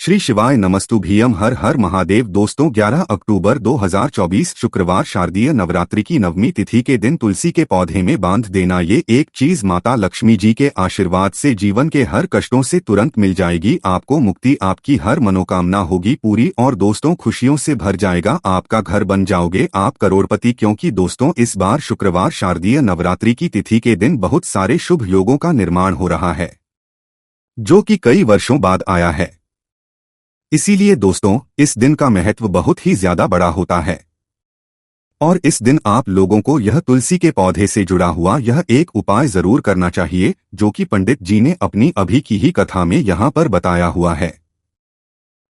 श्री शिवाय नमस्तुभ्यम हर हर महादेव। दोस्तों 11 अक्टूबर 2024 शुक्रवार शारदीय नवरात्रि की नवमी तिथि के दिन तुलसी के पौधे में बांध देना ये एक चीज माता लक्ष्मी जी के आशीर्वाद से जीवन के हर कष्टों से तुरंत मिल जाएगी। आपको मुक्ति, आपकी हर मनोकामना होगी पूरी और दोस्तों खुशियों से भर जाएगा। आपका घर बन जाओगे आप करोड़पति। क्योंकि दोस्तों इस बार शुक्रवार शारदीय नवरात्रि की तिथि के दिन बहुत सारे शुभ योगों का निर्माण हो रहा है जो कि कई वर्षों बाद आया है। इसीलिए दोस्तों इस दिन का महत्व बहुत ही ज्यादा बड़ा होता है और इस दिन आप लोगों को यह तुलसी के पौधे से जुड़ा हुआ यह एक उपाय जरूर करना चाहिए जो कि पंडित जी ने अपनी अभी की ही कथा में यहाँ पर बताया हुआ है।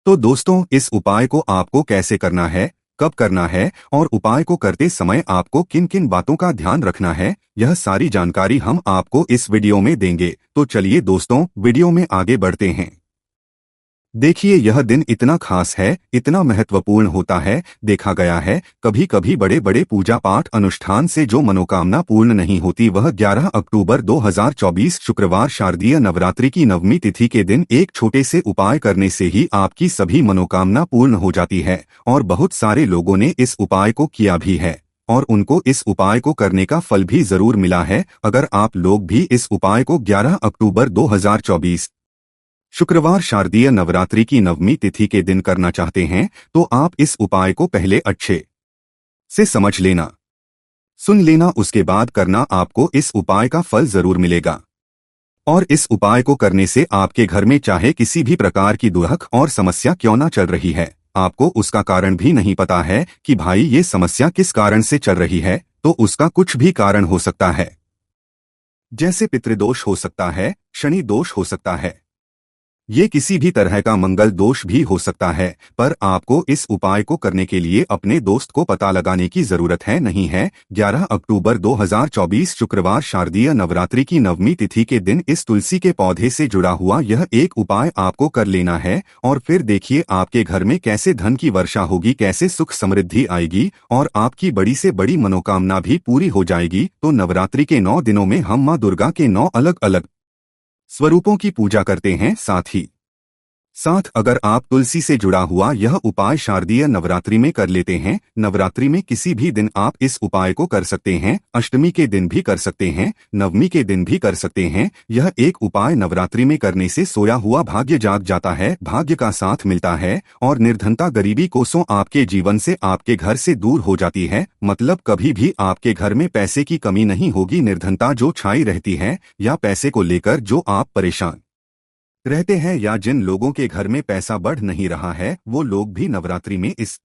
तो दोस्तों इस उपाय को आपको कैसे करना है, कब करना है और उपाय को करते समय आपको किन किन बातों का ध्यान रखना है, यह सारी जानकारी हम आपको इस वीडियो में देंगे। तो चलिए दोस्तों वीडियो में आगे बढ़ते हैं। देखिए यह दिन इतना खास है, इतना महत्वपूर्ण होता है। देखा गया है कभी कभी बड़े बड़े पूजा पाठ अनुष्ठान से जो मनोकामना पूर्ण नहीं होती वह 11 अक्टूबर 2024 शुक्रवार शारदीय नवरात्रि की नवमी तिथि के दिन एक छोटे से उपाय करने से ही आपकी सभी मनोकामना पूर्ण हो जाती है। और बहुत सारे लोगों ने इस उपाय को किया भी है और उनको इस उपाय को करने का फल भी जरूर मिला है। अगर आप लोग भी इस उपाय को 11 अक्टूबर 2024 शुक्रवार शारदीय नवरात्रि की नवमी तिथि के दिन करना चाहते हैं तो आप इस उपाय को पहले अच्छे से समझ लेना, सुन लेना, उसके बाद करना। आपको इस उपाय का फल जरूर मिलेगा और इस उपाय को करने से आपके घर में चाहे किसी भी प्रकार की दुख और समस्या क्यों ना चल रही है, आपको उसका कारण भी नहीं पता है कि भाई ये समस्या किस कारण से चल रही है, तो उसका कुछ भी कारण हो सकता है। जैसे पितृदोष हो सकता है, शनि दोष हो सकता है, ये किसी भी तरह का मंगल दोष भी हो सकता है। पर आपको इस उपाय को करने के लिए अपने दोस्त को पता लगाने की जरूरत है नहीं है। 11 अक्टूबर 2024 शुक्रवार शारदीय नवरात्रि की नवमी तिथि के दिन इस तुलसी के पौधे से जुड़ा हुआ यह एक उपाय आपको कर लेना है और फिर देखिए आपके घर में कैसे धन की वर्षा होगी, कैसे सुख समृद्धि आएगी और आपकी बड़ी से बड़ी मनोकामना भी पूरी हो जाएगी। तो नवरात्रि के 9 दिनों में हम माँ दुर्गा के 9 अलग अलग स्वरूपों की पूजा करते हैं। साथ अगर आप तुलसी से जुड़ा हुआ यह उपाय शारदीय नवरात्रि में कर लेते हैं, नवरात्रि में किसी भी दिन आप इस उपाय को कर सकते हैं, अष्टमी के दिन भी कर सकते हैं, नवमी के दिन भी कर सकते हैं। यह एक उपाय नवरात्रि में करने से सोया हुआ भाग्य जाग जाता है, भाग्य का साथ मिलता है और निर्धनता गरीबी कोसों आपके जीवन से आपके घर से दूर हो जाती है। मतलब कभी भी आपके घर में पैसे की कमी नहीं होगी। निर्धनता जो छाई रहती है या पैसे को लेकर जो आप परेशान रहते हैं या जिन लोगों के घर में पैसा बढ़ नहीं रहा है वो लोग भी नवरात्रि में इस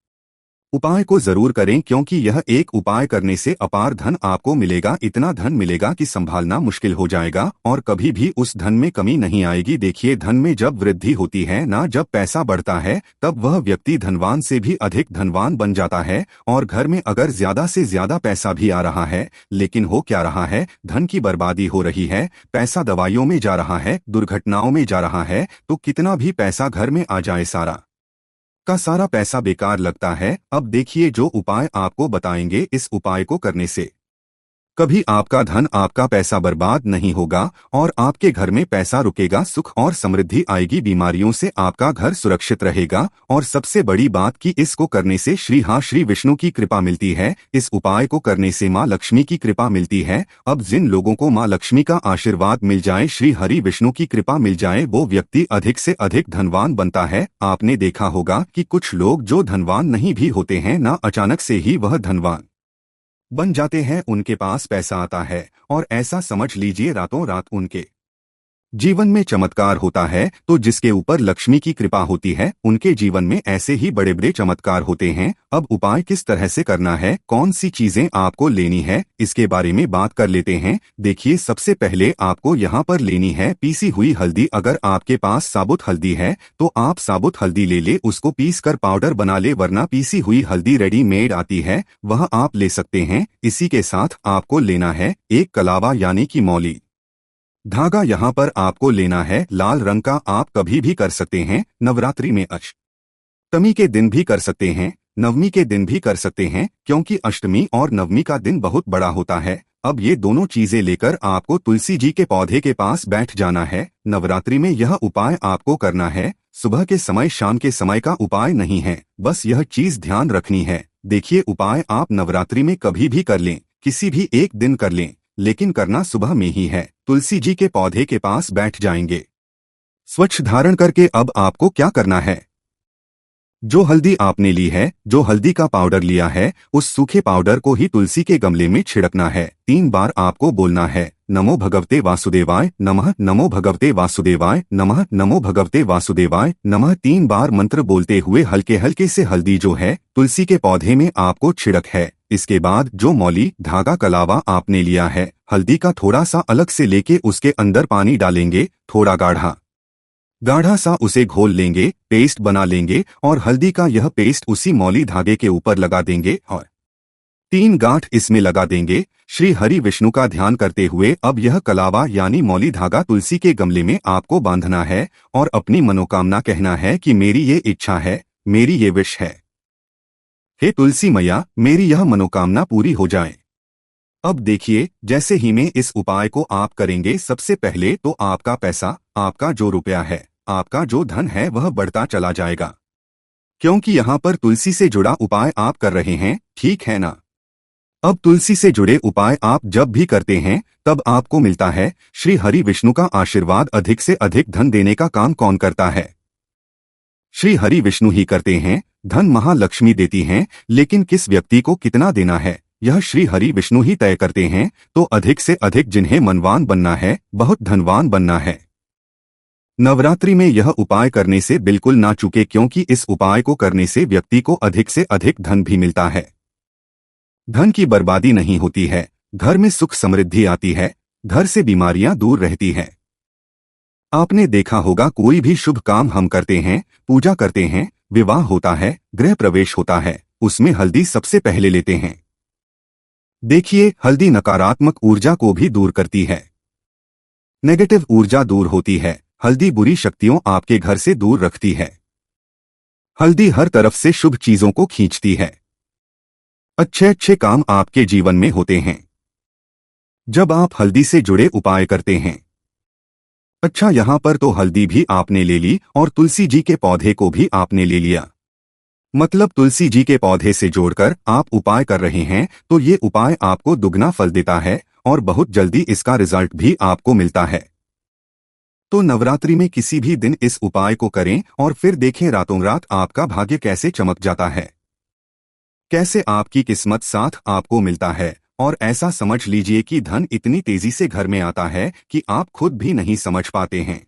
उपाय को जरूर करें, क्योंकि यह एक उपाय करने से अपार धन आपको मिलेगा। इतना धन मिलेगा कि संभालना मुश्किल हो जाएगा और कभी भी उस धन में कमी नहीं आएगी। देखिए धन में जब वृद्धि होती है ना, जब पैसा बढ़ता है तब वह व्यक्ति धनवान से भी अधिक धनवान बन जाता है। और घर में अगर ज्यादा से ज्यादा पैसा भी आ रहा है लेकिन हो क्या रहा है, धन की बर्बादी हो रही है, पैसा दवाइयों में जा रहा है, दुर्घटनाओं में जा रहा है, तो कितना भी पैसा घर में आ जाए सारा का सारा पैसा बेकार लगता है। अब देखिए जो उपाय आपको बताएंगे, इस उपाय को करने से कभी आपका धन, आपका पैसा बर्बाद नहीं होगा और आपके घर में पैसा रुकेगा, सुख और समृद्धि आएगी, बीमारियों से आपका घर सुरक्षित रहेगा। और सबसे बड़ी बात कि इसको करने से श्री विष्णु की कृपा मिलती है। इस उपाय को करने से माँ लक्ष्मी की कृपा मिलती है। अब जिन लोगों को माँ लक्ष्मी का आशीर्वाद मिल जाए, श्री हरि विष्णु की कृपा मिल जाए, वो व्यक्ति अधिक से अधिक धनवान बनता है। आपने देखा होगा कि कुछ लोग जो धनवान नहीं भी होते हैं ना, अचानक से ही वह धनवान बन जाते हैं, उनके पास पैसा आता है और ऐसा समझ लीजिए रातों रात उनके जीवन में चमत्कार होता है। तो जिसके ऊपर लक्ष्मी की कृपा होती है उनके जीवन में ऐसे ही बड़े बड़े चमत्कार होते हैं। अब उपाय किस तरह से करना है, कौन सी चीजें आपको लेनी है, इसके बारे में बात कर लेते हैं। देखिए सबसे पहले आपको यहाँ पर लेनी है पीसी हुई हल्दी। अगर आपके पास साबुत हल्दी है तो आप साबुत हल्दी ले, उसको पीस कर पाउडर बना ले, वरना पीसी हुई हल्दी रेडीमेड आती है वह आप ले सकते हैं। इसी के साथ आपको लेना है एक कलावा यानी कि मौली धागा। यहाँ पर आपको लेना है लाल रंग का। आप कभी भी कर सकते हैं, नवरात्रि में अष्टमी के दिन भी कर सकते हैं, नवमी के दिन भी कर सकते हैं, क्योंकि अष्टमी और नवमी का दिन बहुत बड़ा होता है। अब ये दोनों चीजें लेकर आपको तुलसी जी के पौधे के पास बैठ जाना है। नवरात्रि में यह उपाय आपको करना है। सुबह के समय, शाम के समय का उपाय नहीं है, बस यह चीज ध्यान रखनी है। देखिए, उपाय आप नवरात्रि में कभी भी कर लें, किसी भी एक दिन कर लें, लेकिन करना सुबह में ही है। तुलसी जी के पौधे के पास बैठ जाएंगे। स्वच्छ धारण करके अब आपको क्या करना है? जो हल्दी आपने ली है, जो हल्दी का पाउडर लिया है, उस सूखे पाउडर को ही तुलसी के गमले में छिड़कना है। 3 बार आपको बोलना है, नमो भगवते वासुदेवाय नमः, नमो भगवते वासुदेवाय नमः, नमो भगवते वासुदेवाय नमः। 3 बार मंत्र बोलते हुए हल्के हल्के से हल्दी जो है तुलसी के पौधे में आपको छिड़क है। इसके बाद जो मौली धागा कलावा आपने लिया है, हल्दी का थोड़ा सा अलग से लेके उसके अंदर पानी डालेंगे, थोड़ा गाढ़ा सा उसे घोल लेंगे, पेस्ट बना लेंगे और हल्दी का यह पेस्ट उसी मौली धागे के ऊपर लगा देंगे और 3 गांठ इसमें लगा देंगे। श्री हरि विष्णु का ध्यान करते हुए अब यह कलावा यानी मौली धागा तुलसी के गमले में आपको बांधना है और अपनी मनोकामना कहना है कि मेरी ये इच्छा है, मेरी ये विश है। हे तुलसी मैया, मेरी यह मनोकामना पूरी हो जाए। अब देखिए, जैसे ही में इस उपाय को आप करेंगे, सबसे पहले तो आपका पैसा, आपका जो रुपया है, आपका जो धन है वह बढ़ता चला जाएगा, क्योंकि यहाँ पर तुलसी से जुड़ा उपाय आप कर रहे हैं, ठीक है ना? अब तुलसी से जुड़े उपाय आप जब भी करते हैं तब आपको मिलता है। श्री हरि विष्णु का आशीर्वाद अधिक से अधिक धन देने का काम कौन करता है? श्री हरि विष्णु ही करते हैं। धन महालक्ष्मी देती हैं, लेकिन किस व्यक्ति को कितना देना है यह श्री हरि विष्णु ही तय करते हैं। तो अधिक से अधिक जिन्हें मनवान बनना है, बहुत धनवान बनना है, नवरात्रि में यह उपाय करने से बिल्कुल ना चूके, क्योंकि इस उपाय को करने से व्यक्ति को अधिक से अधिक धन भी मिलता है। धन की बर्बादी नहीं होती है, घर में सुख समृद्धि आती है, घर से बीमारियां दूर रहती हैं। आपने देखा होगा, कोई भी शुभ काम हम करते हैं, पूजा करते हैं, विवाह होता है, गृह प्रवेश होता है, उसमें हल्दी सबसे पहले लेते हैं। देखिए, हल्दी नकारात्मक ऊर्जा को भी दूर करती है, नेगेटिव ऊर्जा दूर होती है। हल्दी बुरी शक्तियों आपके घर से दूर रखती है। हल्दी हर तरफ से शुभ चीजों को खींचती है। अच्छे अच्छे काम आपके जीवन में होते हैं जब आप हल्दी से जुड़े उपाय करते हैं। अच्छा, यहाँ पर तो हल्दी भी आपने ले ली और तुलसी जी के पौधे को भी आपने ले लिया, मतलब तुलसी जी के पौधे से जोड़कर आप उपाय कर रहे हैं, तो ये उपाय आपको दुगना फल देता है और बहुत जल्दी इसका रिजल्ट भी आपको मिलता है। तो नवरात्रि में किसी भी दिन इस उपाय को करें और फिर देखें रातों रात आपका भाग्य कैसे चमक जाता है, कैसे आपकी किस्मत साथ आपको मिलता है। और ऐसा समझ लीजिए कि धन इतनी तेजी से घर में आता है कि आप खुद भी नहीं समझ पाते हैं।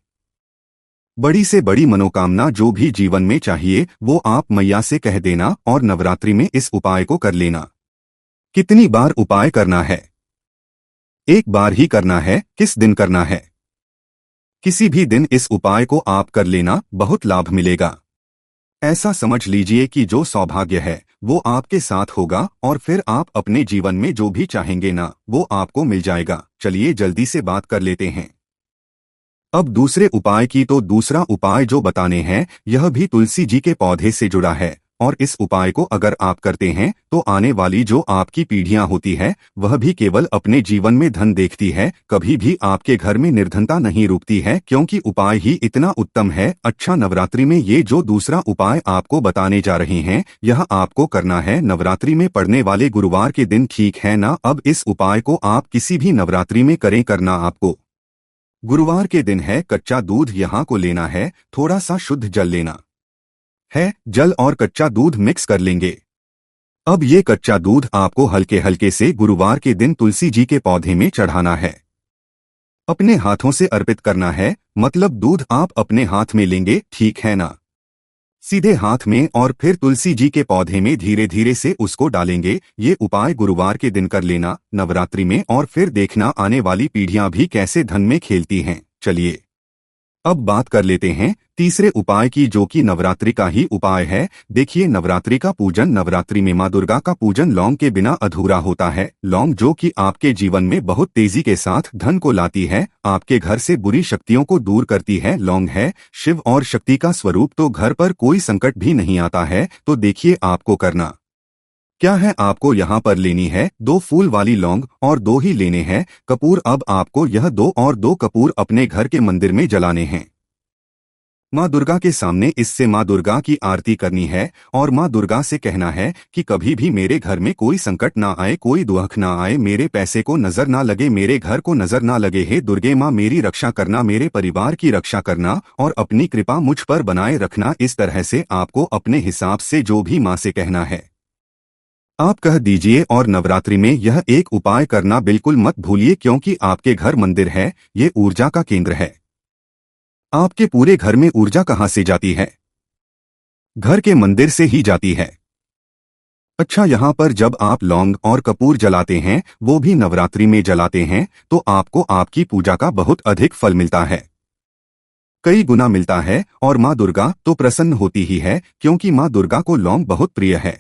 बड़ी से बड़ी मनोकामना जो भी जीवन में चाहिए वो आप मैया से कह देना और नवरात्रि में इस उपाय को कर लेना। कितनी बार उपाय करना है? एक बार ही करना है। किस दिन करना है? किसी भी दिन इस उपाय को आप कर लेना, बहुत लाभ मिलेगा। ऐसा समझ लीजिए कि जो सौभाग्य है वो आपके साथ होगा और फिर आप अपने जीवन में जो भी चाहेंगे ना, वो आपको मिल जाएगा। चलिए जल्दी से बात कर लेते हैं अब दूसरे उपाय की। तो दूसरा उपाय जो बताने हैं यह भी तुलसी जी के पौधे से जुड़ा है और इस उपाय को अगर आप करते हैं तो आने वाली जो आपकी पीढ़ियां होती है वह भी केवल अपने जीवन में धन देखती है, कभी भी आपके घर में निर्धनता नहीं रुकती है, क्योंकि उपाय ही इतना उत्तम है। अच्छा, नवरात्रि में ये जो दूसरा उपाय आपको बताने जा रहे हैं यह आपको करना है नवरात्रि में पड़ने वाले गुरुवार के दिन, ठीक है ना? अब इस उपाय को आप किसी भी नवरात्रि में करें, करना आपको गुरुवार के दिन है। कच्चा दूध यहाँ को लेना है, थोड़ा सा शुद्ध जल लेना है, जल और कच्चा दूध मिक्स कर लेंगे। अब ये कच्चा दूध आपको हल्के हल्के से गुरुवार के दिन तुलसी जी के पौधे में चढ़ाना है, अपने हाथों से अर्पित करना है, मतलब दूध आप अपने हाथ में लेंगे, ठीक है ना? सीधे हाथ में, और फिर तुलसी जी के पौधे में धीरे धीरे से उसको डालेंगे। ये उपाय गुरुवार के दिन कर लेना नवरात्रि में, और फिर देखना आने वाली पीढ़ियां भी कैसे धन में खेलती हैं। चलिए अब बात कर लेते हैं तीसरे उपाय की, जो कि नवरात्रि का ही उपाय है। देखिए, नवरात्रि का पूजन, नवरात्रि में माँ दुर्गा का पूजन लौंग के बिना अधूरा होता है। लौंग जो कि आपके जीवन में बहुत तेजी के साथ धन को लाती है, आपके घर से बुरी शक्तियों को दूर करती है। लौंग है शिव और शक्ति का स्वरूप, तो घर पर कोई संकट भी नहीं आता है। तो देखिए, आपको करना क्या है आपको यहाँ पर लेनी है 2 फूल वाली लौंग और 2 ही लेने हैं कपूर। अब आपको यह 2 और 2 कपूर अपने घर के मंदिर में जलाने हैं। माँ दुर्गा के सामने इससे माँ दुर्गा की आरती करनी है और माँ दुर्गा से कहना है कि कभी भी मेरे घर में कोई संकट ना आए, कोई दुख ना आए, मेरे पैसे को नजर ना लगे, मेरे घर को नजर ना लगे। हे दुर्गे माँ मेरी रक्षा करना, मेरे परिवार की रक्षा करना और अपनी कृपा मुझ पर बनाए रखना। इस तरह से आपको अपने हिसाब से जो भी माँ से कहना है आप कह दीजिए। और नवरात्रि में यह एक उपाय करना बिल्कुल मत भूलिए, क्योंकि आपके घर मंदिर है, ये ऊर्जा का केंद्र है। आपके पूरे घर में ऊर्जा कहाँ से जाती है? घर के मंदिर से ही जाती है। अच्छा, यहाँ पर जब आप लौंग और कपूर जलाते हैं, वो भी नवरात्रि में जलाते हैं, तो आपको आपकी पूजा का बहुत अधिक फल मिलता है, कई गुना मिलता है। और माँ दुर्गा तो प्रसन्न होती ही है, क्योंकि माँ दुर्गा को लौंग बहुत प्रिय है।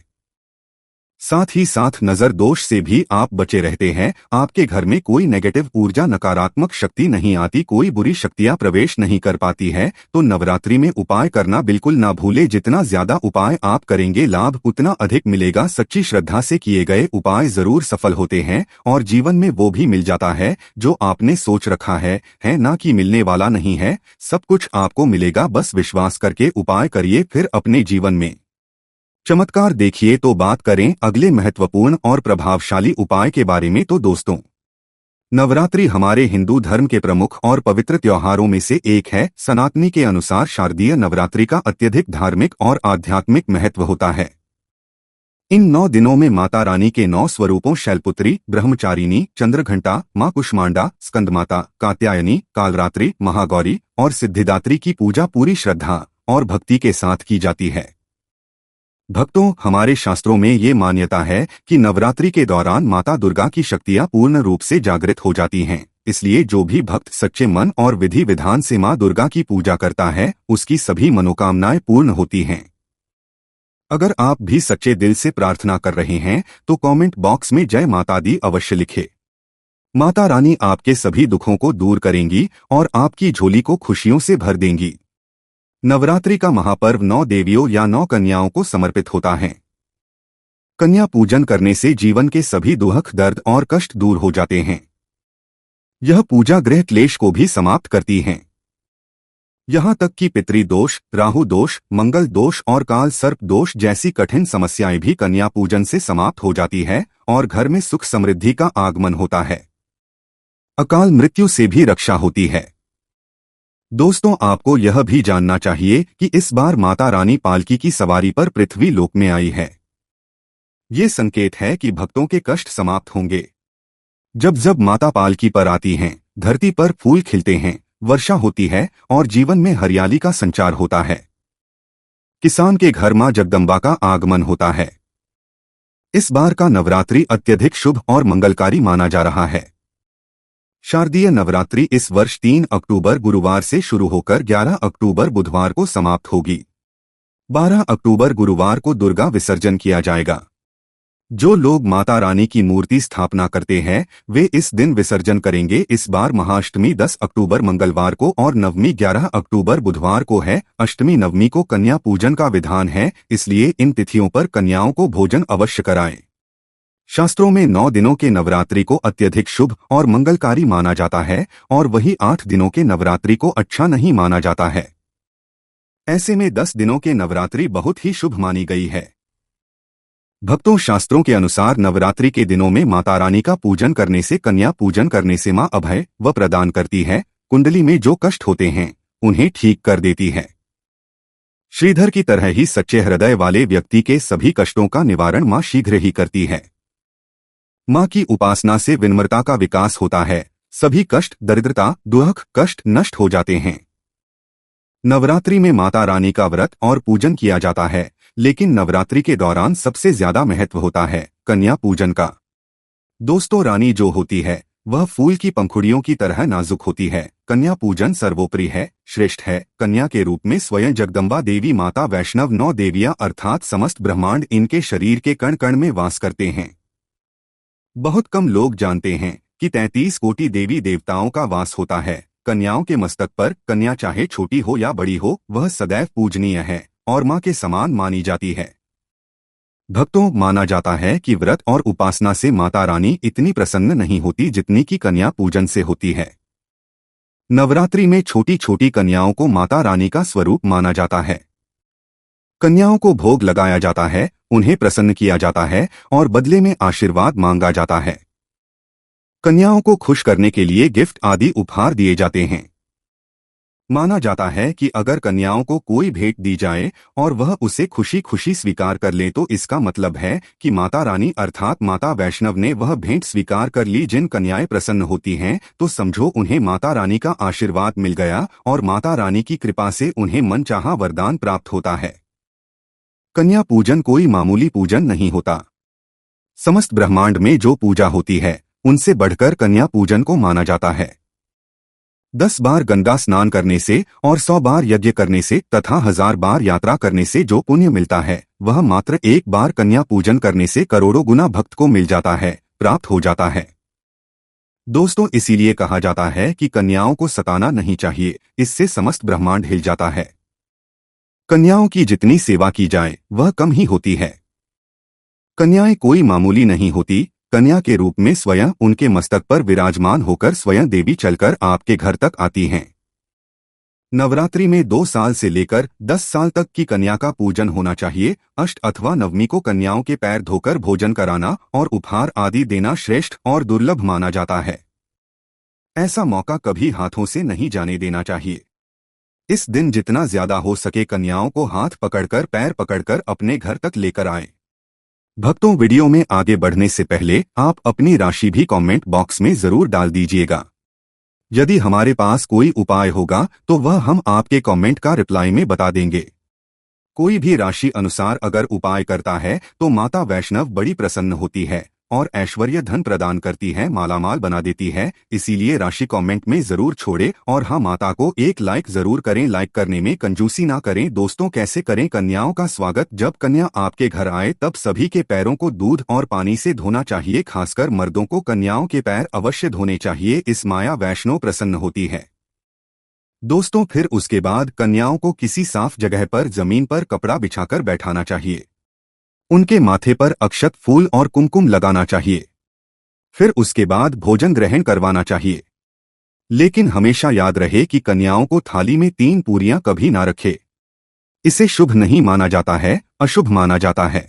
साथ ही साथ नजर दोष से भी आप बचे रहते हैं। आपके घर में कोई नेगेटिव ऊर्जा, नकारात्मक शक्ति नहीं आती, कोई बुरी शक्तियां प्रवेश नहीं कर पाती है। तो नवरात्रि में उपाय करना बिल्कुल ना भूले। जितना ज्यादा उपाय आप करेंगे, लाभ उतना अधिक मिलेगा। सच्ची श्रद्धा से किए गए उपाय जरूर सफल होते हैं और जीवन में वो भी मिल जाता है जो आपने सोच रखा है ना कि मिलने वाला नहीं है। सब कुछ आपको मिलेगा, बस विश्वास करके उपाय करिए, फिर अपने जीवन में चमत्कार देखिए। तो बात करें अगले महत्वपूर्ण और प्रभावशाली उपाय के बारे में, तो दोस्तों, नवरात्रि हमारे हिंदू धर्म के प्रमुख और पवित्र त्योहारों में से एक है। सनातनी के अनुसार शारदीय नवरात्रि का अत्यधिक धार्मिक और आध्यात्मिक महत्व होता है। इन 9 दिनों में माता रानी के 9 स्वरूपों शैलपुत्री, ब्रह्मचारिणी, चंद्रघंटा, माँ कुष्मांडा, स्कंदमाता, कात्यायनी, कालरात्रि, महागौरी और सिद्धिदात्री की पूजा पूरी श्रद्धा और भक्ति के साथ की जाती है। भक्तों, हमारे शास्त्रों में ये मान्यता है कि नवरात्रि के दौरान माता दुर्गा की शक्तियां पूर्ण रूप से जागृत हो जाती हैं। इसलिए जो भी भक्त सच्चे मन और विधि विधान से मां दुर्गा की पूजा करता है, उसकी सभी मनोकामनाएं पूर्ण होती हैं। अगर आप भी सच्चे दिल से प्रार्थना कर रहे हैं तो कमेंट बॉक्स में जय माता दी अवश्य लिखें। माता रानी आपके सभी दुखों को दूर करेंगी और आपकी झोली को खुशियों से भर देंगी। नवरात्रि का महापर्व 9 देवियों या 9 कन्याओं को समर्पित होता है। कन्या पूजन करने से जीवन के सभी दुख, दर्द और कष्ट दूर हो जाते हैं। यह पूजा ग्रह क्लेश को भी समाप्त करती है। यहाँ तक कि पितृ दोष, राहु दोष, मंगल दोष और काल सर्प दोष जैसी कठिन समस्याएं भी कन्या पूजन से समाप्त हो जाती है और घर में सुख समृद्धि का आगमन होता है। अकाल मृत्यु से भी रक्षा होती है। दोस्तों, आपको यह भी जानना चाहिए कि इस बार माता रानी पालकी की सवारी पर पृथ्वी लोक में आई है। ये संकेत है कि भक्तों के कष्ट समाप्त होंगे। जब जब माता पालकी पर आती हैं, धरती पर फूल खिलते हैं, वर्षा होती है और जीवन में हरियाली का संचार होता है। किसान के घर मां जगदम्बा का आगमन होता है। इस बार का नवरात्रि अत्यधिक शुभ और मंगलकारी माना जा रहा है। शारदीय नवरात्रि इस वर्ष 3 अक्टूबर गुरुवार से शुरू होकर 11 अक्टूबर बुधवार को समाप्त होगी। 12 अक्टूबर गुरुवार को दुर्गा विसर्जन किया जाएगा। जो लोग माता रानी की मूर्ति स्थापना करते हैं, वे इस दिन विसर्जन करेंगे। इस बार महाअष्टमी 10 अक्टूबर मंगलवार को और नवमी 11 अक्टूबर बुधवार को है। अष्टमी नवमी को कन्या पूजन का विधान है, इसलिए इन तिथियों पर कन्याओं को भोजन अवश्य कराएं। शास्त्रों में 9 दिनों के नवरात्रि को अत्यधिक शुभ और मंगलकारी माना जाता है और वही 8 दिनों के नवरात्रि को अच्छा नहीं माना जाता है। ऐसे में 10 दिनों के नवरात्रि बहुत ही शुभ मानी गई है। भक्तों, शास्त्रों के अनुसार नवरात्रि के दिनों में माता रानी का पूजन करने से, कन्या पूजन करने से मां अभय व प्रदान करती है। कुंडली में जो कष्ट होते हैं उन्हें ठीक कर देती है। श्रीधर की तरह ही सच्चे हृदय वाले व्यक्ति के सभी कष्टों का निवारण मां शीघ्र ही करती है। मां की उपासना से विनम्रता का विकास होता है। सभी कष्ट, दरिद्रता, दुख, कष्ट नष्ट हो जाते हैं। नवरात्रि में माता रानी का व्रत और पूजन किया जाता है, लेकिन नवरात्रि के दौरान सबसे ज्यादा महत्व होता है कन्या पूजन का। दोस्तों, रानी जो होती है वह फूल की पंखुड़ियों की तरह नाजुक होती है। कन्या पूजन सर्वोपरि है, श्रेष्ठ है। कन्या के रूप में स्वयं जगदम्बा देवी, माता वैष्णव, 9 देवियां अर्थात समस्त ब्रह्मांड इनके शरीर के कण कण में वास करते हैं। बहुत कम लोग जानते हैं कि 33 कोटि देवी देवताओं का वास होता है कन्याओं के मस्तक पर। कन्या चाहे छोटी हो या बड़ी हो, वह सदैव पूजनीय है और मां के समान मानी जाती है। भक्तों, माना जाता है कि व्रत और उपासना से माता रानी इतनी प्रसन्न नहीं होती जितनी कि कन्या पूजन से होती है। नवरात्रि में छोटी छोटी कन्याओं को माता रानी का स्वरूप माना जाता है। कन्याओं को भोग लगाया जाता है, उन्हें प्रसन्न किया जाता है और बदले में आशीर्वाद मांगा जाता है। कन्याओं को खुश करने के लिए गिफ्ट आदि उपहार दिए जाते हैं। माना जाता है कि अगर कन्याओं को कोई भेंट दी जाए और वह उसे खुशी खुशी स्वीकार कर ले तो इसका मतलब है कि माता रानी अर्थात माता वैष्णव ने वह भेंट स्वीकार कर ली। जिन कन्याएं प्रसन्न होती हैं तो समझो उन्हें माता रानी का आशीर्वाद मिल गया और माता रानी की कृपा से उन्हें मनचाहा वरदान प्राप्त होता है। कन्या पूजन कोई मामूली पूजन नहीं होता। समस्त ब्रह्मांड में जो पूजा होती है उनसे बढ़कर कन्या पूजन को माना जाता है। 10 बार गंगा स्नान करने से और 100 बार यज्ञ करने से तथा 1000 बार यात्रा करने से जो पुण्य मिलता है वह मात्र एक बार कन्या पूजन करने से करोड़ों गुना भक्त को मिल जाता है, प्राप्त हो जाता है। दोस्तों, इसीलिए कहा जाता है कि कन्याओं को सताना नहीं चाहिए, इससे समस्त ब्रह्मांड हिल जाता है। कन्याओं की जितनी सेवा की जाए वह कम ही होती है। कन्याएं कोई मामूली नहीं होती। कन्या के रूप में स्वयं उनके मस्तक पर विराजमान होकर स्वयं देवी चलकर आपके घर तक आती हैं। नवरात्रि में 2 साल से लेकर 10 साल तक की कन्या का पूजन होना चाहिए। अष्ट अथवा नवमी को कन्याओं के पैर धोकर भोजन कराना और उपहार आदि देना श्रेष्ठ और दुर्लभ माना जाता है। ऐसा मौका कभी हाथों से नहीं जाने देना चाहिए। इस दिन जितना ज्यादा हो सके कन्याओं को हाथ पकड़कर पैर पकड़कर अपने घर तक लेकर आएं। भक्तों, वीडियो में आगे बढ़ने से पहले आप अपनी राशि भी कमेंट बॉक्स में जरूर डाल दीजिएगा। यदि हमारे पास कोई उपाय होगा तो वह हम आपके कमेंट का रिप्लाई में बता देंगे। कोई भी राशि अनुसार अगर उपाय करता है तो माता वैष्णव बड़ी प्रसन्न होती है और ऐश्वर्य धन प्रदान करती है, मालामाल बना देती है। इसीलिए राशि कमेंट में जरूर छोड़े और हाँ, माता को एक लाइक जरूर करें। लाइक करने में कंजूसी ना करें। दोस्तों, कैसे करें कन्याओं का स्वागत? जब कन्या आपके घर आए तब सभी के पैरों को दूध और पानी से धोना चाहिए। खासकर मर्दों को कन्याओं के पैर अवश्य धोने चाहिए। इस माया वैष्णो प्रसन्न होती है। दोस्तों, फिर उसके बाद कन्याओं को किसी साफ जगह पर जमीन पर कपड़ा बिछाकर बैठाना चाहिए। उनके माथे पर अक्षत, फूल और कुमकुम लगाना चाहिए। फिर उसके बाद भोजन ग्रहण करवाना चाहिए। लेकिन हमेशा याद रहे कि कन्याओं को थाली में 3 पूरियां कभी ना रखे। इसे शुभ नहीं माना जाता है, अशुभ माना जाता है।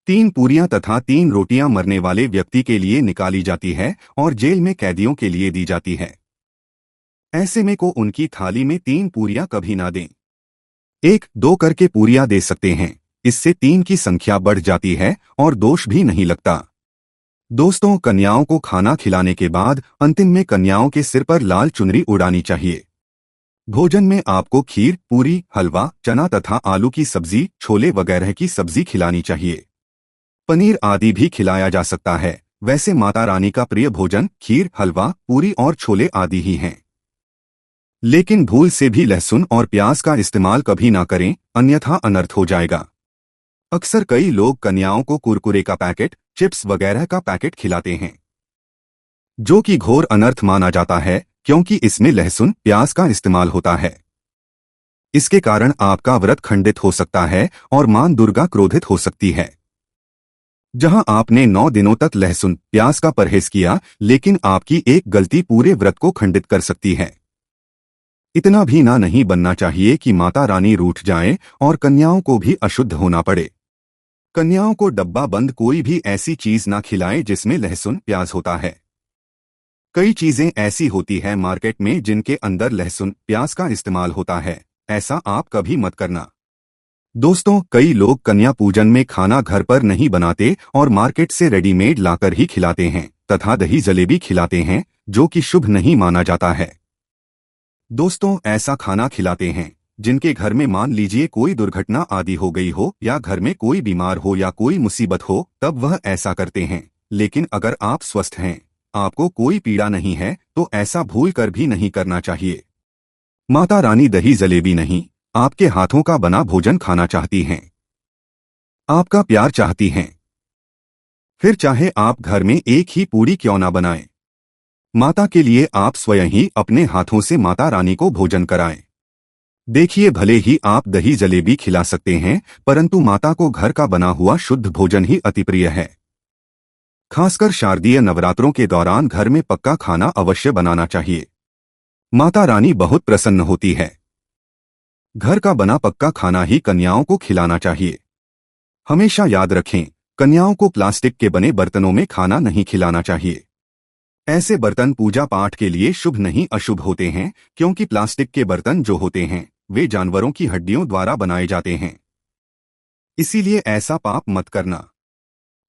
3 पूरियां तथा 3 रोटियां मरने वाले व्यक्ति के लिए निकाली जाती है और जेल में कैदियों के लिए दी जाती है। ऐसे में को उनकी थाली में 3 पूरियां कभी ना दें। 1-2 करके पूरियां दे सकते हैं। इससे 3 की संख्या बढ़ जाती है और दोष भी नहीं लगता। दोस्तों, कन्याओं को खाना खिलाने के बाद अंतिम में कन्याओं के सिर पर लाल चुनरी उड़ानी चाहिए। भोजन में आपको खीर, पूरी, हलवा, चना तथा आलू की सब्जी, छोले वगैरह की सब्जी खिलानी चाहिए। पनीर आदि भी खिलाया जा सकता है। वैसे माता रानी का प्रिय भोजन खीर, हलवा, पूरी और छोले आदि ही हैं। लेकिन भूल से भी लहसुन और प्याज का इस्तेमाल कभी ना करें, अन्यथा अनर्थ हो जाएगा। अक्सर कई लोग कन्याओं को कुरकुरे का पैकेट, चिप्स वगैरह का पैकेट खिलाते हैं, जो कि घोर अनर्थ माना जाता है क्योंकि इसमें लहसुन, प्याज का इस्तेमाल होता है। इसके कारण आपका व्रत खंडित हो सकता है और मां दुर्गा क्रोधित हो सकती है। जहां आपने 9 दिनों तक लहसुन, प्याज का परहेज किया, लेकिन आपकी एक गलती पूरे व्रत को खंडित कर सकती है। इतना भी ना नहीं बनना चाहिए कि माता रानी रूठ जाएं और कन्याओं को भी अशुद्ध होना पड़े। कन्याओं को डब्बा बंद कोई भी ऐसी चीज ना खिलाएं जिसमें लहसुन, प्याज होता है। कई चीजें ऐसी होती है मार्केट में जिनके अंदर लहसुन, प्याज का इस्तेमाल होता है। ऐसा आप कभी मत करना। दोस्तों, कई लोग कन्या पूजन में खाना घर पर नहीं बनाते और मार्केट से रेडीमेड लाकर ही खिलाते हैं तथा दही जलेबी खिलाते हैं, जो कि शुभ नहीं माना जाता है। दोस्तों, ऐसा खाना खिलाते हैं जिनके घर में मान लीजिए कोई दुर्घटना आदि हो गई हो या घर में कोई बीमार हो या कोई मुसीबत हो, तब वह ऐसा करते हैं। लेकिन अगर आप स्वस्थ हैं, आपको कोई पीड़ा नहीं है, तो ऐसा भूल कर भी नहीं करना चाहिए। माता रानी दही जलेबी नहीं, आपके हाथों का बना भोजन खाना चाहती हैं, आपका प्यार चाहती हैं। फिर चाहे आप घर में एक ही पूरी क्यों ना बनाएं, माता के लिए आप स्वयं ही अपने हाथों से माता रानी को भोजन कराएं। देखिए, भले ही आप दही जलेबी खिला सकते हैं, परंतु माता को घर का बना हुआ शुद्ध भोजन ही अति प्रिय है। खासकर शारदीय नवरात्रों के दौरान घर में पक्का खाना अवश्य बनाना चाहिए। माता रानी बहुत प्रसन्न होती है। घर का बना पक्का खाना ही कन्याओं को खिलाना चाहिए। हमेशा याद रखें, कन्याओं को प्लास्टिक के बने बर्तनों में खाना नहीं खिलाना चाहिए। ऐसे बर्तन पूजा पाठ के लिए शुभ नहीं अशुभ होते हैं, क्योंकि प्लास्टिक के बर्तन जो होते हैं वे जानवरों की हड्डियों द्वारा बनाए जाते हैं। इसीलिए ऐसा पाप मत करना।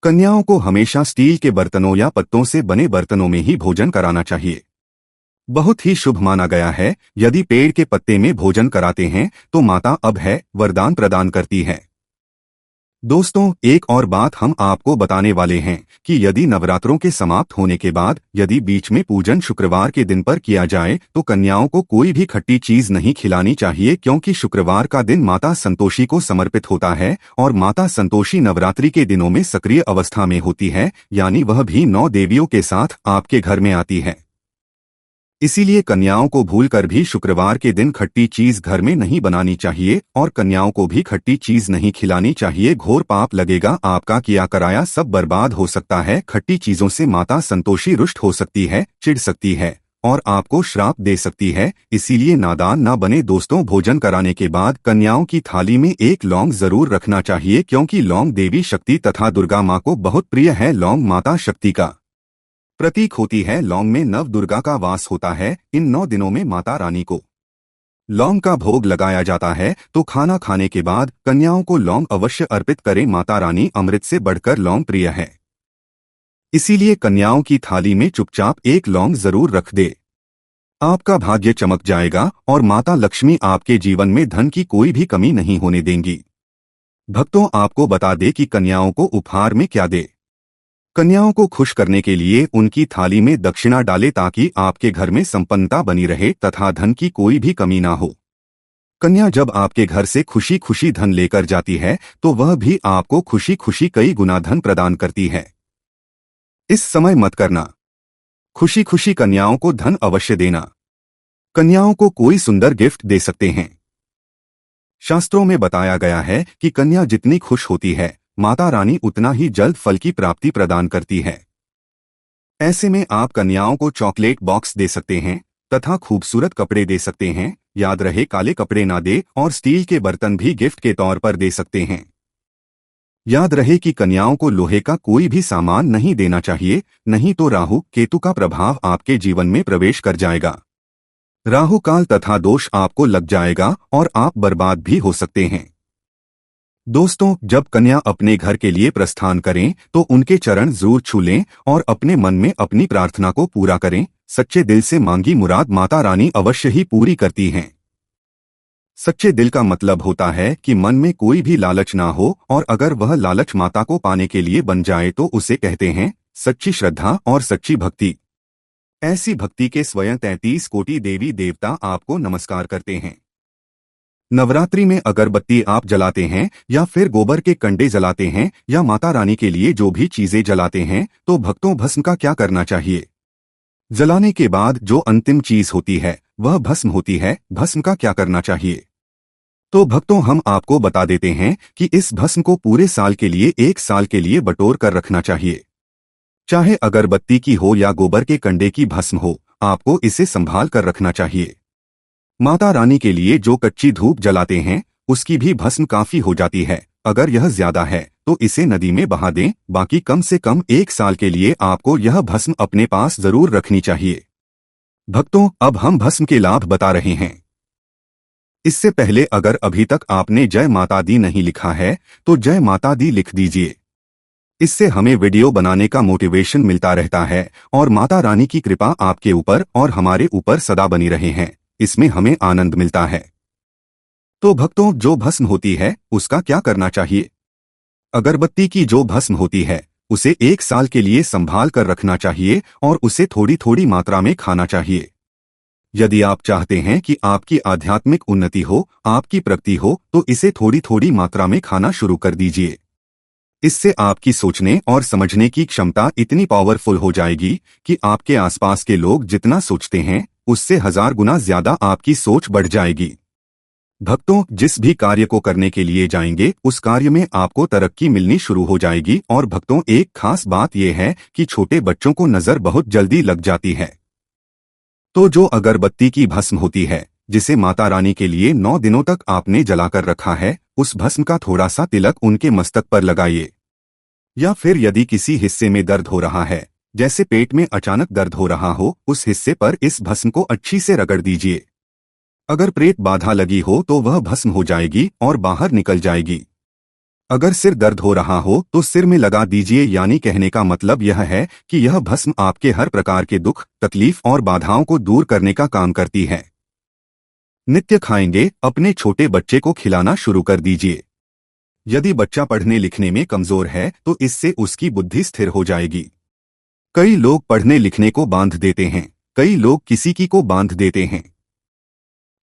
कन्याओं को हमेशा स्टील के बर्तनों या पत्तों से बने बर्तनों में ही भोजन कराना चाहिए। बहुत ही शुभ माना गया है। यदि पेड़ के पत्ते में भोजन कराते हैं तो माता अभय वरदान प्रदान करती है। दोस्तों, एक और बात हम आपको बताने वाले हैं कि यदि नवरात्रों के समाप्त होने के बाद यदि बीच में पूजन शुक्रवार के दिन पर किया जाए तो कन्याओं को कोई भी खट्टी चीज नहीं खिलानी चाहिए, क्योंकि शुक्रवार का दिन माता संतोषी को समर्पित होता है और माता संतोषी नवरात्रि के दिनों में सक्रिय अवस्था में होती है, यानी वह भी 9 देवियों के साथ आपके घर में आती है। इसीलिए कन्याओं को भूलकर भी शुक्रवार के दिन खट्टी चीज घर में नहीं बनानी चाहिए और कन्याओं को भी खट्टी चीज नहीं खिलानी चाहिए। घोर पाप लगेगा, आपका किया कराया सब बर्बाद हो सकता है। खट्टी चीजों से माता संतोषी रुष्ट हो सकती है, चिढ़ सकती है और आपको श्राप दे सकती है। इसीलिए नादान न बने दोस्तों। भोजन कराने के बाद कन्याओं की थाली में एक लौंग जरूर रखना चाहिए, क्योंकि लौंग देवी शक्ति तथा दुर्गा माँ को बहुत प्रिय है। लौंग माता शक्ति का प्रतीक होती है। लौंग में नव दुर्गा का वास होता है। इन 9 दिनों में माता रानी को लौंग का भोग लगाया जाता है, तो खाना खाने के बाद कन्याओं को लौंग अवश्य अर्पित करें। माता रानी अमृत से बढ़कर लौंग प्रिय है। इसीलिए कन्याओं की थाली में चुपचाप एक लौंग जरूर रख दे। आपका भाग्य चमक जाएगा और माता लक्ष्मी आपके जीवन में धन की कोई भी कमी नहीं होने देंगी। भक्तों, आपको बता दे कि कन्याओं को उपहार में क्या दे। कन्याओं को खुश करने के लिए उनकी थाली में दक्षिणा डालें, ताकि आपके घर में संपन्नता बनी रहे तथा धन की कोई भी कमी ना हो। कन्या जब आपके घर से खुशी खुशी धन लेकर जाती है तो वह भी आपको खुशी खुशी कई गुना धन प्रदान करती है। इस समय मत करना। खुशी खुशी कन्याओं को धन अवश्य देना। कन्याओं को कोई सुंदर गिफ्ट दे सकते हैं। शास्त्रों में बताया गया है कि कन्या जितनी खुश होती है, माता रानी उतना ही जल्द फल की प्राप्ति प्रदान करती है। ऐसे में आप कन्याओं को चॉकलेट बॉक्स दे सकते हैं तथा खूबसूरत कपड़े दे सकते हैं। याद रहे, काले कपड़े ना दे और स्टील के बर्तन भी गिफ्ट के तौर पर दे सकते हैं। याद रहे कि कन्याओं को लोहे का कोई भी सामान नहीं देना चाहिए, नहीं तो राहु केतु का प्रभाव आपके जीवन में प्रवेश कर जाएगा। राहु काल तथा दोष आपको लग जाएगा और आप बर्बाद भी हो सकते हैं। दोस्तों, जब कन्या अपने घर के लिए प्रस्थान करें तो उनके चरण जरूर छू लें और अपने मन में अपनी प्रार्थना को पूरा करें। सच्चे दिल से मांगी मुराद माता रानी अवश्य ही पूरी करती हैं। सच्चे दिल का मतलब होता है कि मन में कोई भी लालच ना हो, और अगर वह लालच माता को पाने के लिए बन जाए तो उसे कहते हैं सच्ची श्रद्धा और सच्ची भक्ति। ऐसी भक्ति के स्वयं 33 कोटि देवी देवता आपको नमस्कार करते हैं। नवरात्रि में अगरबत्ती आप जलाते हैं या फिर गोबर के कंडे जलाते हैं या माता रानी के लिए जो भी चीजें जलाते हैं, तो भक्तों, भस्म का क्या करना चाहिए? जलाने के बाद जो अंतिम चीज होती है वह भस्म होती है। भस्म का क्या करना चाहिए? तो भक्तों, हम आपको बता देते हैं कि इस भस्म को पूरे साल के लिए 1 साल के लिए बटोर कर रखना चाहिए। चाहे अगरबत्ती की हो या गोबर के कंडे की भस्म हो, आपको इसे संभाल कर रखना चाहिए। माता रानी के लिए जो कच्ची धूप जलाते हैं उसकी भी भस्म काफी हो जाती है। अगर यह ज्यादा है तो इसे नदी में बहा दें। बाकी कम से कम 1 साल के लिए आपको यह भस्म अपने पास जरूर रखनी चाहिए। भक्तों, अब हम भस्म के लाभ बता रहे हैं। इससे पहले अगर अभी तक आपने जय माता दी नहीं लिखा है तो जय माता दी लिख दीजिए। इससे हमें वीडियो बनाने का मोटिवेशन मिलता रहता है और माता रानी की कृपा आपके ऊपर और हमारे ऊपर सदा बनी रहे हैं। इसमें हमें आनंद मिलता है। तो भक्तों, जो भस्म होती है उसका क्या करना चाहिए? अगरबत्ती की जो भस्म होती है उसे 1 साल के लिए संभाल कर रखना चाहिए और उसे थोड़ी थोड़ी मात्रा में खाना चाहिए। यदि आप चाहते हैं कि आपकी आध्यात्मिक उन्नति हो, आपकी प्रगति हो, तो इसे थोड़ी थोड़ी मात्रा में खाना शुरू कर दीजिए। इससे आपकी सोचने और समझने की क्षमता इतनी पावरफुल हो जाएगी कि आपके आसपास के लोग जितना सोचते हैं उससे 1000 गुना ज्यादा आपकी सोच बढ़ जाएगी। भक्तों, जिस भी कार्य को करने के लिए जाएंगे उस कार्य में आपको तरक्की मिलनी शुरू हो जाएगी। और भक्तों, एक खास बात यह है कि छोटे बच्चों को नजर बहुत जल्दी लग जाती है। तो जो अगरबत्ती की भस्म होती है जिसे माता रानी के लिए 9 दिनों तक आपने जलाकर रखा है, उस भस्म का थोड़ा सा तिलक उनके मस्तक पर लगाइए। या फिर यदि किसी हिस्से में दर्द हो रहा है, जैसे पेट में अचानक दर्द हो रहा हो, उस हिस्से पर इस भस्म को अच्छी से रगड़ दीजिए। अगर प्रेत बाधा लगी हो तो वह भस्म हो जाएगी और बाहर निकल जाएगी। अगर सिर दर्द हो रहा हो तो सिर में लगा दीजिए, यानी कहने का मतलब यह है कि यह भस्म आपके हर प्रकार के दुख, तकलीफ और बाधाओं को दूर करने का काम करती है। नित्य खाएंगे, अपने छोटे बच्चे को खिलाना शुरू कर दीजिए। यदि बच्चा पढ़ने लिखने में कमजोर है तो इससे उसकी बुद्धि स्थिर हो जाएगी। कई लोग पढ़ने लिखने को बांध देते हैं, कई लोग किसी की को बांध देते हैं।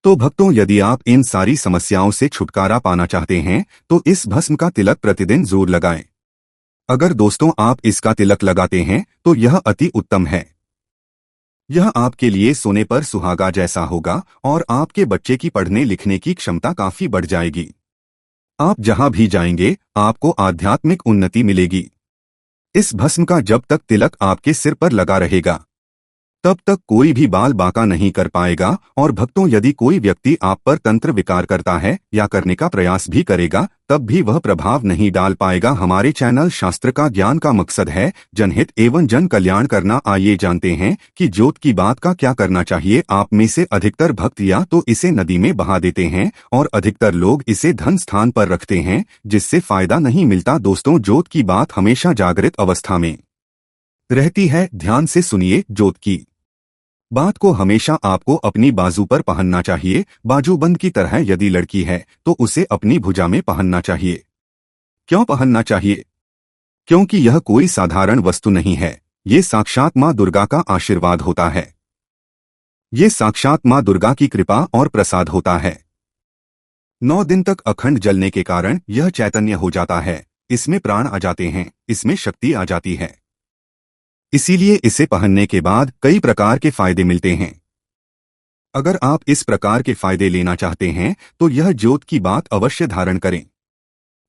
तो भक्तों, यदि आप इन सारी समस्याओं से छुटकारा पाना चाहते हैं तो इस भस्म का तिलक प्रतिदिन जरूर लगाएं। अगर दोस्तों आप इसका तिलक लगाते हैं तो यह अति उत्तम है। यह आपके लिए सोने पर सुहागा जैसा होगा और आपके बच्चे की पढ़ने लिखने की क्षमता काफी बढ़ जाएगी। आप जहां भी जाएंगे आपको आध्यात्मिक उन्नति मिलेगी। इस भस्म का जब तक तिलक आपके सिर पर लगा रहेगा तब तक कोई भी बाल बांका नहीं कर पाएगा। और भक्तों, यदि कोई व्यक्ति आप पर तंत्र विकार करता है या करने का प्रयास भी करेगा तब भी वह प्रभाव नहीं डाल पाएगा। हमारे चैनल शास्त्र का ज्ञान का मकसद है जनहित एवं जन कल्याण करना। आइए जानते हैं कि ज्योत की बात का क्या करना चाहिए। आप में से अधिकतर भक्त या तो इसे नदी में बहा देते हैं और अधिकतर लोग इसे धन स्थान पर रखते हैं, जिससे फायदा नहीं मिलता। दोस्तों, ज्योत की बात हमेशा जागृत अवस्था में रहती है। ध्यान से सुनिए। ज्योत की बात को हमेशा आपको अपनी बाजू पर पहनना चाहिए, बाजूबंद की तरह। यदि लड़की है तो उसे अपनी भुजा में पहनना चाहिए। क्यों पहनना चाहिए? क्योंकि यह कोई साधारण वस्तु नहीं है, ये साक्षात मां दुर्गा का आशीर्वाद होता है। ये साक्षात मां दुर्गा की कृपा और प्रसाद होता है। 9 दिन तक अखंड जलने के कारण यह चैतन्य हो जाता है, इसमें प्राण आ जाते हैं, इसमें शक्ति आ जाती है। इसीलिए इसे पहनने के बाद कई प्रकार के फायदे मिलते हैं। अगर आप इस प्रकार के फायदे लेना चाहते हैं तो यह ज्योत की बात अवश्य धारण करें।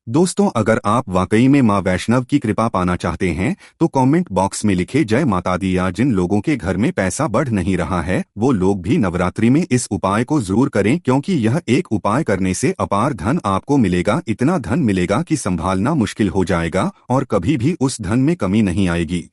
दोस्तों, अगर आप वाकई में मां वैष्णव की कृपा पाना चाहते हैं तो कमेंट बॉक्स में लिखे जय माता दी। या जिन लोगों के घर में पैसा बढ़ नहीं रहा है वो लोग भी नवरात्रि में इस उपाय को जरूर करें, क्योंकि यह एक उपाय करने से अपार धन आपको मिलेगा। इतना धन मिलेगा कि संभालना मुश्किल हो जाएगा और कभी भी उस धन में कमी नहीं आएगी।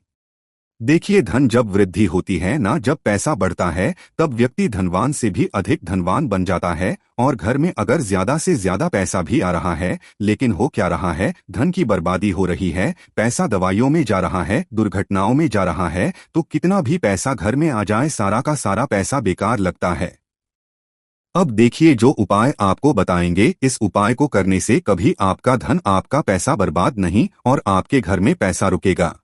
देखिए, धन जब वृद्धि होती है ना, जब पैसा बढ़ता है, तब व्यक्ति धनवान से भी अधिक धनवान बन जाता है। और घर में अगर ज्यादा से ज्यादा पैसा भी आ रहा है लेकिन हो क्या रहा है, धन की बर्बादी हो रही है, पैसा दवाइयों में जा रहा है, दुर्घटनाओं में जा रहा है, तो कितना भी पैसा घर में आ जाए सारा का सारा पैसा बेकार लगता है। अब देखिए, जो उपाय आपको बताएंगे, इस उपाय को करने से कभी आपका धन, आपका पैसा बर्बाद नहीं और आपके घर में पैसा रुकेगा।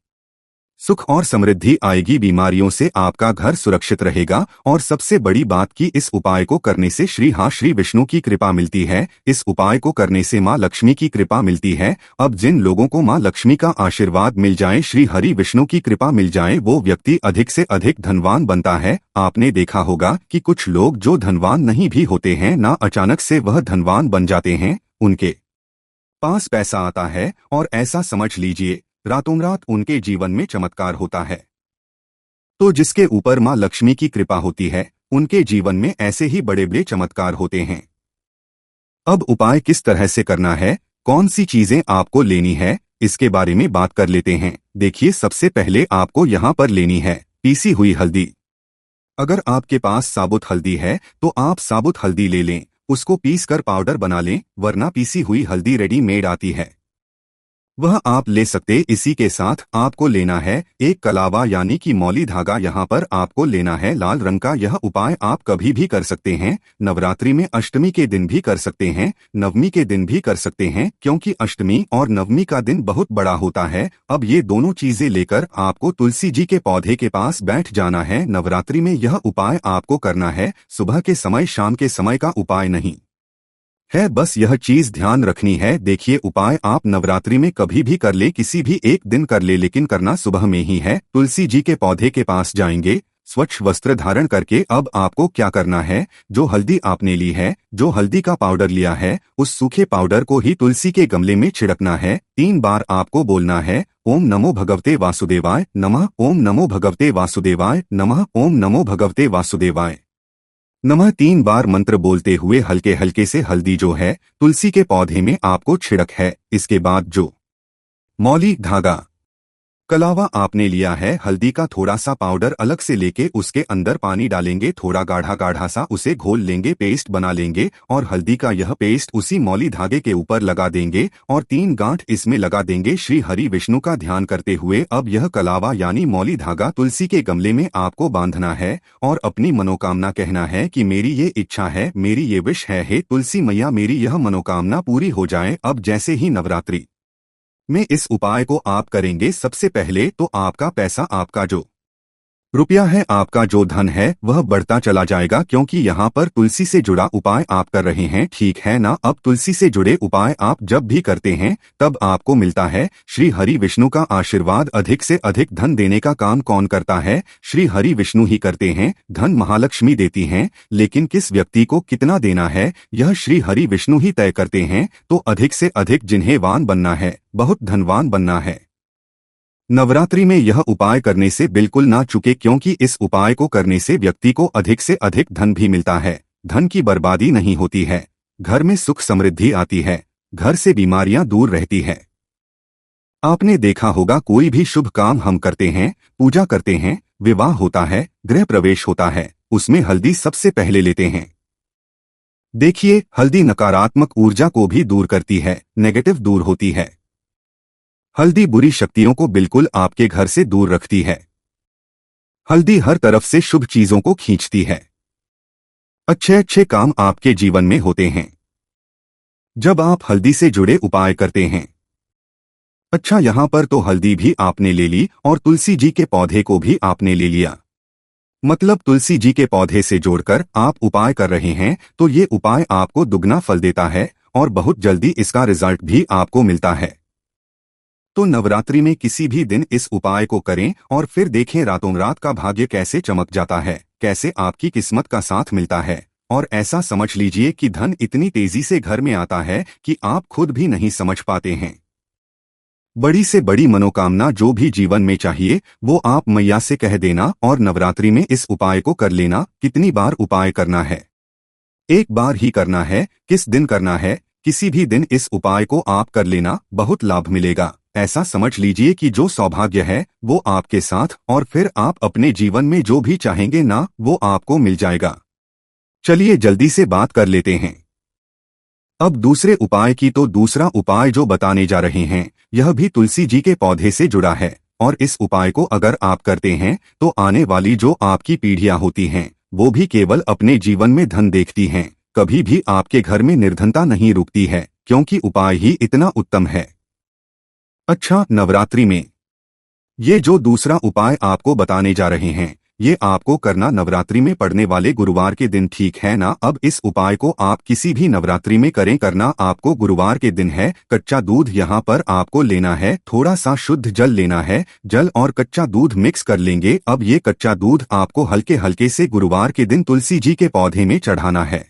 सुख और समृद्धि आएगी, बीमारियों से आपका घर सुरक्षित रहेगा। और सबसे बड़ी बात कि इस उपाय को करने से श्री विष्णु की कृपा मिलती है। इस उपाय को करने से मां लक्ष्मी की कृपा मिलती है। अब जिन लोगों को मां लक्ष्मी का आशीर्वाद मिल जाए, श्री हरि विष्णु की कृपा मिल जाए, वो व्यक्ति अधिक से अधिक धनवान बनता है। आपने देखा होगा कि कुछ लोग जो धनवान नहीं भी होते हैं ना, अचानक से वह धनवान बन जाते हैं, उनके पास पैसा आता है और ऐसा समझ लीजिए रातों रात उनके जीवन में चमत्कार होता है। तो जिसके ऊपर मां लक्ष्मी की कृपा होती है उनके जीवन में ऐसे ही बड़े बड़े चमत्कार होते हैं। अब उपाय किस तरह से करना है, कौन सी चीजें आपको लेनी है, इसके बारे में बात कर लेते हैं। देखिए, सबसे पहले आपको यहाँ पर लेनी है पीसी हुई हल्दी। अगर आपके पास साबुत हल्दी है तो आप साबुत हल्दी ले लें, उसको पीस कर पाउडर बना लें, वरना पीसी हुई हल्दी रेडीमेड आती है, वह आप ले सकते। इसी के साथ आपको लेना है एक कलावा यानी कि मौली धागा। यहाँ पर आपको लेना है लाल रंग का। यह उपाय आप कभी भी कर सकते हैं, नवरात्रि में अष्टमी के दिन भी कर सकते हैं, नवमी के दिन भी कर सकते हैं, क्योंकि अष्टमी और नवमी का दिन बहुत बड़ा होता है। अब ये दोनों चीजें लेकर आपको तुलसी जी के पौधे के पास बैठ जाना है। नवरात्रि में यह उपाय आपको करना है, सुबह के समय, शाम के समय का उपाय नहीं है, बस यह चीज ध्यान रखनी है। देखिए, उपाय आप नवरात्रि में कभी भी कर ले, किसी भी एक दिन कर ले, लेकिन करना सुबह में ही है। तुलसी जी के पौधे के पास जाएंगे, स्वच्छ वस्त्र धारण करके अब आपको क्या करना है, जो हल्दी आपने ली है, जो हल्दी का पाउडर लिया है, उस सूखे पाउडर को ही तुलसी के गमले में छिड़कना है। 3 बार आपको बोलना है, ओम नमो भगवते वासुदेवाय नमः, ओम नमो भगवते वासुदेवाय नमः, ओम नमो भगवते वासुदेवाय नमः। 3 बार मंत्र बोलते हुए हल्के हल्के से हल्दी जो है तुलसी के पौधे में आपको छिड़क है। इसके बाद जो मौली धागा कलावा आपने लिया है, हल्दी का थोड़ा सा पाउडर अलग से लेके उसके अंदर पानी डालेंगे, थोड़ा गाढ़ा गाढ़ा सा उसे घोल लेंगे, पेस्ट बना लेंगे और हल्दी का यह पेस्ट उसी मौली धागे के ऊपर लगा देंगे और 3 गांठ इसमें लगा देंगे। श्री हरि विष्णु का ध्यान करते हुए अब यह कलावा यानी मौली धागा तुलसी के गमले में आपको बांधना है और अपनी मनोकामना कहना है कि मेरी ये इच्छा है, मेरी ये विश है, हे तुलसी मैया मेरी यह मनोकामना पूरी हो जाए। अब जैसे ही नवरात्रि में इस उपाय को आप करेंगे, सबसे पहले तो आपका पैसा, आपका जो रुपया है, आपका जो धन है वह बढ़ता चला जाएगा, क्योंकि यहाँ पर तुलसी से जुड़ा उपाय आप कर रहे हैं, ठीक है ना। अब तुलसी से जुड़े उपाय आप जब भी करते हैं तब आपको मिलता है श्री हरि विष्णु का आशीर्वाद। अधिक से अधिक धन देने का काम कौन करता है? श्री हरि विष्णु ही करते हैं। धन महालक्ष्मी देती हैं, लेकिन किस व्यक्ति को कितना देना है यह श्री हरि विष्णु ही तय करते हैं। तो अधिक से अधिक जिन्हें वान बनना है, बहुत धनवान बनना है, नवरात्रि में यह उपाय करने से बिल्कुल ना चुके, क्योंकि इस उपाय को करने से व्यक्ति को अधिक से अधिक धन भी मिलता है। धन की बर्बादी नहीं होती है, घर में सुख समृद्धि आती है, घर से बीमारियां दूर रहती है। आपने देखा होगा कोई भी शुभ काम हम करते हैं, पूजा करते हैं, विवाह होता है, गृह प्रवेश होता है, उसमें हल्दी सबसे पहले लेते हैं। देखिए, हल्दी नकारात्मक ऊर्जा को भी दूर करती है, नेगेटिव दूर होती है। हल्दी बुरी शक्तियों को बिल्कुल आपके घर से दूर रखती है। हल्दी हर तरफ से शुभ चीजों को खींचती है। अच्छे अच्छे काम आपके जीवन में होते हैं जब आप हल्दी से जुड़े उपाय करते हैं। अच्छा, यहां पर तो हल्दी भी आपने ले ली और तुलसी जी के पौधे को भी आपने ले लिया, मतलब तुलसी जी के पौधे से जोड़कर आप उपाय कर रहे हैं, तो ये उपाय आपको दुगना फल देता है और बहुत जल्दी इसका रिजल्ट भी आपको मिलता है। तो नवरात्रि में किसी भी दिन इस उपाय को करें और फिर देखें रातों रात का भाग्य कैसे चमक जाता है, कैसे आपकी किस्मत का साथ मिलता है। और ऐसा समझ लीजिए कि धन इतनी तेजी से घर में आता है कि आप खुद भी नहीं समझ पाते हैं। बड़ी से बड़ी मनोकामना जो भी जीवन में चाहिए वो आप मैया से कह देना और नवरात्रि में इस उपाय को कर लेना। कितनी बार उपाय करना है? एक बार ही करना है। किस दिन करना है? किसी भी दिन इस उपाय को आप कर लेना, बहुत लाभ मिलेगा। ऐसा समझ लीजिए कि जो सौभाग्य है वो आपके साथ, और फिर आप अपने जीवन में जो भी चाहेंगे ना वो आपको मिल जाएगा। चलिए जल्दी से बात कर लेते हैं अब दूसरे उपाय की। तो दूसरा उपाय जो बताने जा रहे हैं यह भी तुलसी जी के पौधे से जुड़ा है, और इस उपाय को अगर आप करते हैं तो आने वाली जो आपकी पीढ़ियां होती हैं वो भी केवल अपने जीवन में धन देखती हैं, कभी भी आपके घर में निर्धनता नहीं रुकती है, क्योंकि उपाय ही इतना उत्तम है। अच्छा, नवरात्रि में ये जो दूसरा उपाय आपको बताने जा रहे हैं ये आपको करना नवरात्रि में पड़ने वाले गुरुवार के दिन, ठीक है ना। अब इस उपाय को आप किसी भी नवरात्रि में करें, करना आपको गुरुवार के दिन है। कच्चा दूध यहाँ पर आपको लेना है, थोड़ा सा शुद्ध जल लेना है, जल और कच्चा दूध मिक्स कर लेंगे। अब ये कच्चा दूध आपको हल्के हल्के से गुरुवार के दिन तुलसी जी के पौधे में चढ़ाना है।